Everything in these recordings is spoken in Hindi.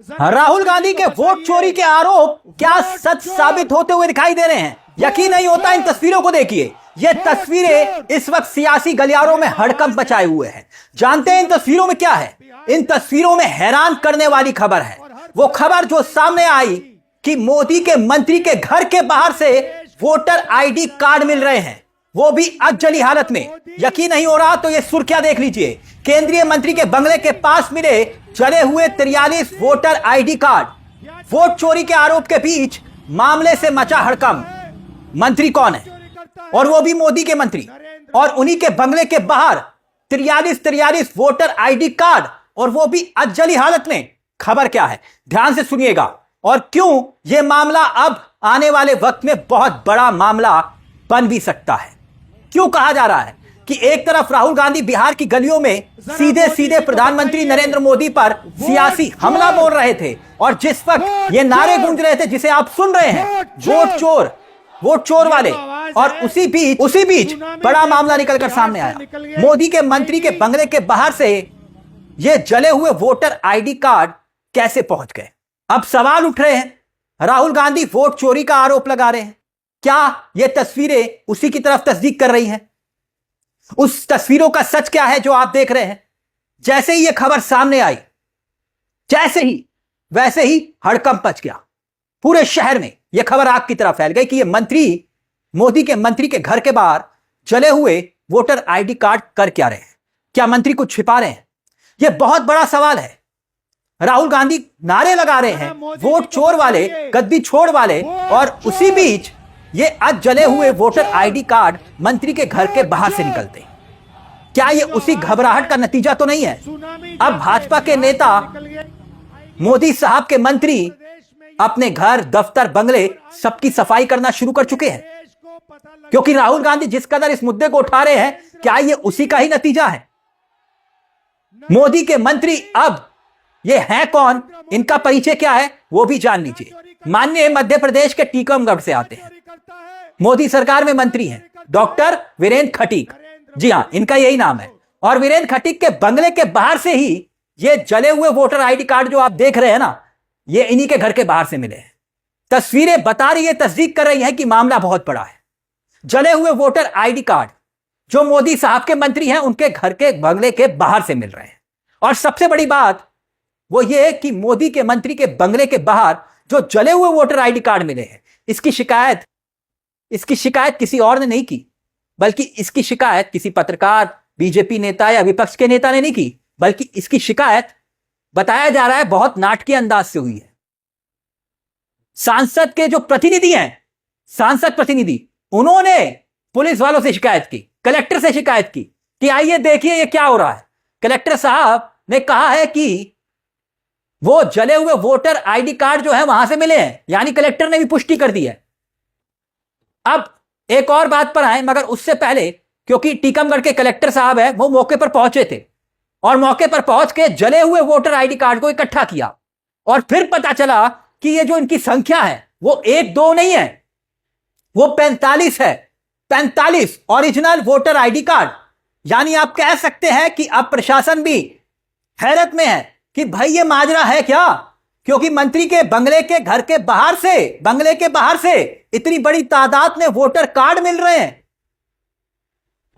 राहुल गांधी के वोट चोरी के आरोप क्या सच साबित होते हुए दिखाई दे रहे हैं? यकीन नहीं होता इन तस्वीरों को देखिए। ये तस्वीरें इस वक्त सियासी गलियारों में हड़कंप मचाए हुए हैं। जानते हैं इन तस्वीरों में क्या है? इन तस्वीरों में हैरान करने वाली खबर है। वो खबर जो सामने आई कि मोदी के मंत्री के घर के बाहर से वोटर आईडी कार्ड मिल रहे हैं, वो भी अधजली हालत में। यकीन नहीं हो रहा तो ये सुर्खियां देख लीजिए। केंद्रीय मंत्री के बंगले के पास मिले जले हुए 43 वोटर आईडी कार्ड। वोट चोरी के आरोप के बीच मामले से मचा हड़कंप। मंत्री कौन है? और वो भी मोदी के मंत्री, और उन्हीं के बंगले के बाहर 43 वोटर आईडी कार्ड, और वो भी अधजली हालत में। खबर क्या है, ध्यान से सुनिएगा। और क्यों यह मामला अब आने वाले वक्त में बहुत बड़ा मामला बन भी सकता है। क्यों कहा जा रहा है कि एक तरफ राहुल गांधी बिहार की गलियों में सीधे सीधे प्रधानमंत्री नरेंद्र मोदी पर सियासी हमला बोल रहे थे, और जिस वक्त ये नारे गूंज रहे थे जिसे आप सुन रहे हैं, वोट चोर वाले, और उसी बीच बड़ा मामला निकलकर सामने आया। मोदी के मंत्री के बंगले के बाहर से ये जले हुए वोटर आईडी कार्ड कैसे पहुंच गए? अब सवाल उठ रहे हैं। राहुल गांधी वोट चोरी का आरोप लगा रहे हैं। क्या ये तस्वीरें उसी की तरफ तस्दीक कर रही हैं? उस तस्वीरों का सच क्या है जो आप देख रहे हैं? जैसे ही ये खबर सामने आई, वैसे ही हड़कंप मच गया पूरे शहर में। यह खबर आग की तरह फैल गई कि ये मंत्री मोदी के मंत्री के घर के बाहर जले हुए वोटर आईडी कार्ड कर क्या रहे हैं? क्या मंत्री कुछ छिपा रहे हैं? यह बहुत बड़ा सवाल है। राहुल गांधी नारे लगा रहे हैं वोट चोर वाले, गद्दी छोड़ वाले, और उसी बीच ये आज जले हुए वोटर आईडी कार्ड मंत्री के घर के बाहर से निकलते हैं। क्या ये उसी घबराहट का नतीजा तो नहीं है? अब भाजपा के नेता, मोदी साहब के मंत्री अपने घर, दफ्तर, बंगले सबकी सफाई करना शुरू कर चुके हैं, क्योंकि राहुल गांधी जिस कदर इस मुद्दे को उठा रहे हैं, क्या ये उसी का ही नतीजा है? मोदी के मंत्री अब ये हैं कौन, इनका परिचय क्या है, वो भी जान लीजिए। माननीय मध्य प्रदेश के टीकमगढ़ से आते हैं, मोदी सरकार में मंत्री हैं, डॉक्टर वीरेंद्र खटीक। जी हां, इनका यही नाम है। और वीरेंद्र खटीक के बंगले के बाहर से ही ये जले हुए वोटर आईडी कार्ड जो आप देख रहे हैं ना, ये इन्हीं के घर के बाहर से मिले हैं। तस्वीरें बता रही है, तस्दीक कर रही है कि मामला बहुत बड़ा है। जले हुए वोटर आईडी कार्ड जो मोदी साहब के मंत्री हैं, उनके घर के बंगले के बाहर से मिल रहे हैं। और सबसे बड़ी बात वो ये है कि मोदी के मंत्री के बंगले के बाहर जो जले हुए वोटर आईडी कार्ड मिले हैं, इसकी शिकायत किसी और ने नहीं की, बल्कि इसकी शिकायत किसी पत्रकार, बीजेपी नेता या विपक्ष के नेता ने नहीं की, बल्कि इसकी शिकायत बताया जा रहा है बहुत नाटकीय अंदाज से हुई है। सांसद के जो प्रतिनिधि हैं, सांसद प्रतिनिधि, उन्होंने पुलिस वालों से शिकायत की, कलेक्टर से शिकायत की कि आइए देखिए ये क्या हो रहा है। कलेक्टर साहब ने कहा है कि वो जले हुए वोटर आईडी कार्ड जो है वहां से मिले हैं, यानी कलेक्टर ने भी पुष्टि कर दी है। अब एक और बात पर आए, मगर उससे पहले, क्योंकि टीकमगढ़ के कलेक्टर साहब है, वो मौके पर पहुंचे थे और मौके पर पहुंच के जले हुए वोटर आईडी कार्ड को इकट्ठा किया, और फिर पता चला कि ये जो इनकी संख्या है वो 1-2 नहीं है, वो 45 है। 45 ओरिजिनल वोटर आईडी कार्ड। यानी आप कह सकते हैं कि अब प्रशासन भी हैरत में है कि भाई ये माजरा है क्या, क्योंकि मंत्री के बंगले के बाहर से इतनी बड़ी तादाद में वोटर कार्ड मिल रहे हैं,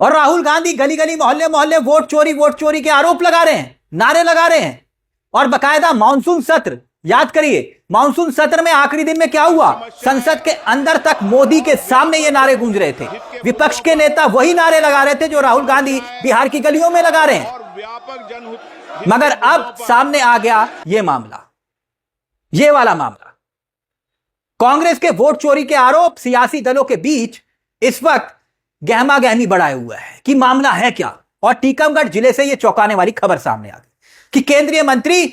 और राहुल गांधी गली गली, मोहल्ले मोहल्ले वोट चोरी के आरोप लगा रहे हैं, नारे लगा रहे हैं। और बकायदा मानसून सत्र, याद करिए मानसून सत्र में आखिरी दिन में क्या हुआ, संसद के अंदर तक मोदी के सामने ये नारे गूंज रहे थे। विपक्ष के नेता वही नारे लगा रहे थे जो राहुल गांधी बिहार की गलियों में लगा रहे हैं। मगर अब सामने आ गया ये मामला, ये वाला मामला। कांग्रेस के वोट चोरी के आरोप सियासी दलों के बीच इस वक्त गहमा गहमी बढ़ाए हुआ है कि मामला है क्या। और टीकमगढ़ जिले से यह चौंकाने वाली खबर सामने आ गई कि केंद्रीय मंत्री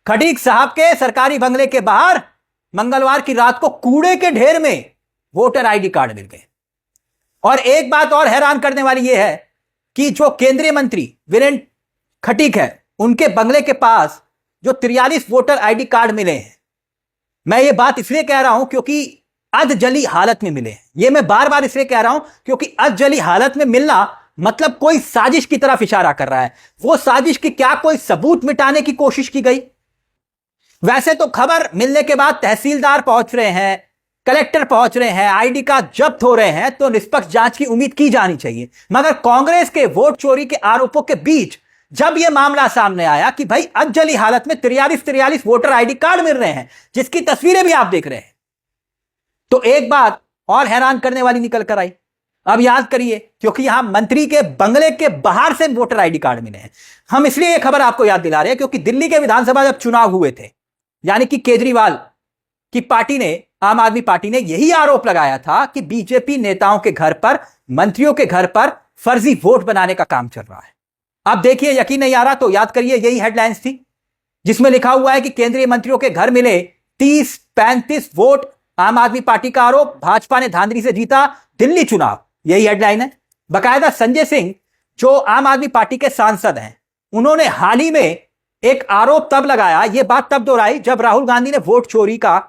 खटीक साहब के सरकारी बंगले के बाहर मंगलवार की रात को कूड़े के ढेर में वोटर आईडी कार्ड मिल गए। और एक बात और हैरान करने वाली यह है कि जो केंद्रीय मंत्री वीरेंद्र खटीक है, उनके बंगले के पास जो 43 वोटर आईडी कार्ड मिले हैं, मैं ये बात इसलिए कह रहा हूं क्योंकि अधजली हालत में मिले हैं। ये मैं बार बार इसलिए कह रहा हूं क्योंकि अधजली हालत में मिलना मतलब कोई साजिश की तरफ इशारा कर रहा है। वो साजिश की क्या कोई सबूत मिटाने की कोशिश की गई? वैसे तो खबर मिलने के बाद तहसीलदार पहुंच रहे हैं, कलेक्टर पहुंच रहे हैं, आईडी कार्ड जब्त हो रहे हैं, तो निष्पक्ष जांच की उम्मीद की जानी चाहिए। मगर कांग्रेस के वोट चोरी के आरोपों के बीच जब यह मामला सामने आया कि भाई अधजली हालत में 43 वोटर आईडी कार्ड मिल रहे हैं, जिसकी तस्वीरें भी आप देख रहे हैं, तो एक बात और हैरान करने वाली निकल कर आई। अब याद करिए, क्योंकि यहां मंत्री के बंगले के बाहर से वोटर आईडी कार्ड मिले हैं। हम इसलिए यह खबर आपको याद दिला रहे हैं क्योंकि दिल्ली के विधानसभा जब चुनाव हुए थे, यानी कि केजरीवाल की पार्टी ने, आम आदमी पार्टी ने यही आरोप लगाया था कि बीजेपी नेताओं के घर पर, मंत्रियों के घर पर फर्जी वोट बनाने का काम चल रहा है। अब देखिए, यकीन नहीं आ रहा तो याद करिए, यही हेडलाइंस थी जिसमें लिखा हुआ है कि केंद्रीय मंत्रियों के घर मिले 30-35 वोट, आम आदमी पार्टी का आरोप, भाजपा ने धांधली से जीता दिल्ली चुनाव। यही हेडलाइन है। बकायदा संजय सिंह जो आम आदमी पार्टी के सांसद हैं, उन्होंने हाल ही में एक आरोप तब लगाया, यह बात तब दोहराई जब राहुल गांधी ने वोट चोरी का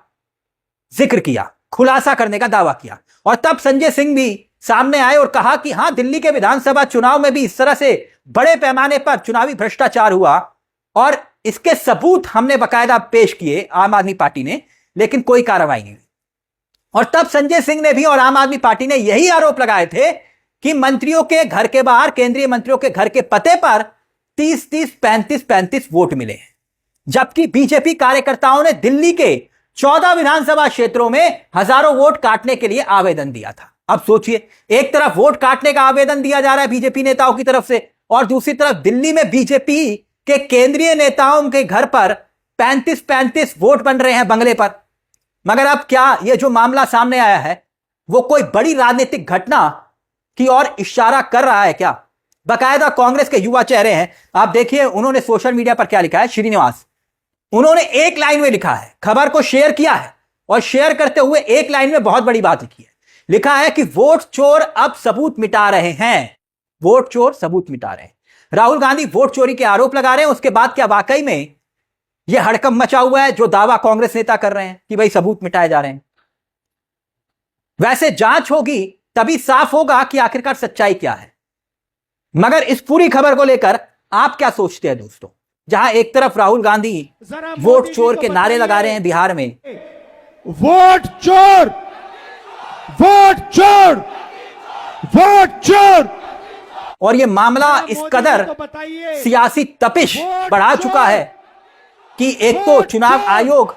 जिक्र किया, खुलासा करने का दावा किया, और तब संजय सिंह भी सामने आए और कहा कि हां, दिल्ली के विधानसभा चुनाव में भी इस तरह से बड़े पैमाने पर चुनावी भ्रष्टाचार हुआ और इसके सबूत हमने बकायदा पेश किए आम आदमी पार्टी ने, लेकिन कोई कार्रवाई नहीं हुई। और तब संजय सिंह ने भी और आम आदमी पार्टी ने यही आरोप लगाए थे कि मंत्रियों के घर के बाहर, केंद्रीय मंत्रियों के घर के पते पर 30-30, 35-35 वोट मिले हैं। जबकि बीजेपी कार्यकर्ताओं ने दिल्ली के 14 विधानसभा क्षेत्रों में हजारों वोट काटने के लिए आवेदन दिया था। अब सोचिए, एक तरफ वोट काटने का आवेदन दिया जा रहा है बीजेपी नेताओं की तरफ से, और दूसरी तरफ दिल्ली में बीजेपी के केंद्रीय नेताओं के घर पर 35-35 वोट बन रहे हैं बंगले पर। मगर अब क्या यह जो मामला सामने आया है वो कोई बड़ी राजनीतिक घटना की ओर इशारा कर रहा है क्या? बकायदा कांग्रेस के युवा चेहरे हैं, आप देखिए उन्होंने सोशल मीडिया पर क्या लिखा है। श्रीनिवास, उन्होंने एक लाइन में लिखा है, खबर को शेयर किया है और शेयर करते हुए एक लाइन में बहुत बड़ी बात लिखी है। लिखा है कि वोट चोर अब सबूत मिटा रहे हैं, वोट चोर सबूत मिटा रहे हैं। राहुल गांधी वोट चोरी के आरोप लगा रहे हैं, उसके बाद क्या वाकई में यह हड़कंप मचा हुआ है जो दावा कांग्रेस नेता कर रहे हैं कि भाई सबूत मिटाए जा रहे हैं? वैसे जांच होगी तभी साफ होगा कि आखिरकार सच्चाई क्या है। मगर इस पूरी खबर को लेकर आप क्या सोचते हैं दोस्तों? जहां एक तरफ राहुल गांधी वोट चोर के नारे लगा रहे हैं बिहार में, वोट चोर, वोट चोर, वोट चोर, और यह मामला इस कदर सियासी तपिश बढ़ा चुका है कि एक तो चुनाव आयोग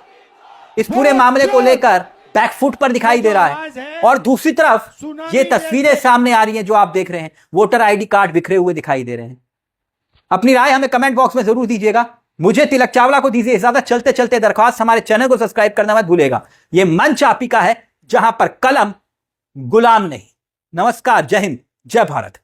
इस पूरे मामले को लेकर बैकफुट पर दिखाई दे रहा है, और दूसरी तरफ ये तस्वीरें सामने आ रही हैं जो आप देख रहे हैं, वोटर आईडी कार्ड बिखरे हुए दिखाई दे रहे हैं। अपनी राय हमें कमेंट बॉक्स में जरूर दीजिएगा। मुझे तिलक चावला को दीजिए इजाजत। चलते चलते दरख्वास्त, हमारे चैनल को सब्सक्राइब करना मत भूलेगा। यह मंच आप ही का है जहां पर कलम गुलाम नहीं। नमस्कार, जय हिंद, जय भारत।